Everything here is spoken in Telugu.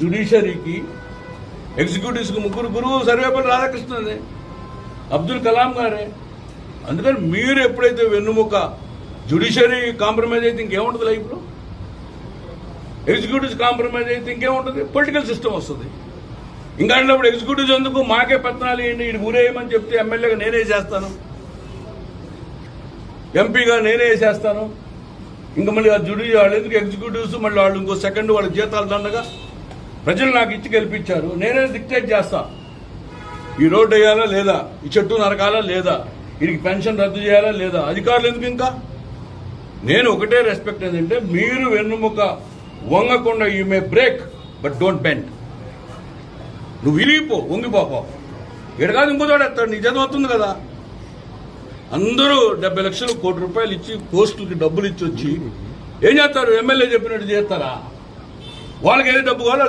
జ్యుడిషియరీకి ఎగ్జిక్యూటివ్స్కి ముగ్గురు గురువు సర్వేపల్లి రాధాకృష్ణనే, అబ్దుల్ కలాం గారే. అందుకని మీరు ఎప్పుడైతే వెన్నుముక జ్యుడిషియరీ కాంప్రమైజ్ అయితే ఇంకేముంటుంది లైఫ్లో, ఎగ్జిక్యూటివ్స్ కాంప్రమైజ్ అయితే ఇంకేముంటుంది, పొలిటికల్ సిస్టమ్ వస్తుంది. ఇంకా అన్నప్పుడు ఎగ్జిక్యూటివ్స్ ఎందుకు మాకే పత్రాలు వేయండి, ఇది ఊరేయమని చెప్తే ఎమ్మెల్యేగా నేనే చేస్తాను, ఎంపీగా నేనే చేస్తాను. ఇంకా మళ్ళీ ఆ వాళ్ళు ఎందుకు ఎగ్జిక్యూటివ్స్, మళ్ళీ వాళ్ళు ఇంకో సెకండ్ వాళ్ళ జీతాలు దండగా ప్రజలు నాకు ఇచ్చి గెలిపించారు, నేనే డిక్టేట్ చేస్తా. ఈ రోడ్డు వేయాలా లేదా, ఈ చెట్టు నరకాలా లేదా, వీరికి పెన్షన్ రద్దు చేయాలా లేదా, అధికారులు ఎందుకు ఇంకా. నేను ఒకటే రెస్పెక్ట్ ఏంటంటే, మీరు వెన్నుముక వంగకుండా you may break but don't bend. నువ్వు విరిగిపో, వంగిపోపో. ఇక్కడ కాదు ఇంకో తోడు ఎత్తాడు, నీ చదువు అవుతుంది కదా. అందరూ 70 లక్షలు కోటి రూపాయలు ఇచ్చి పోస్టులకి డబ్బులు ఇచ్చి వచ్చి ఏం చేస్తారు, ఎమ్మెల్యే చెప్పినట్టు చేస్తారా? వాళ్ళకి ఏది డబ్బు కావాలో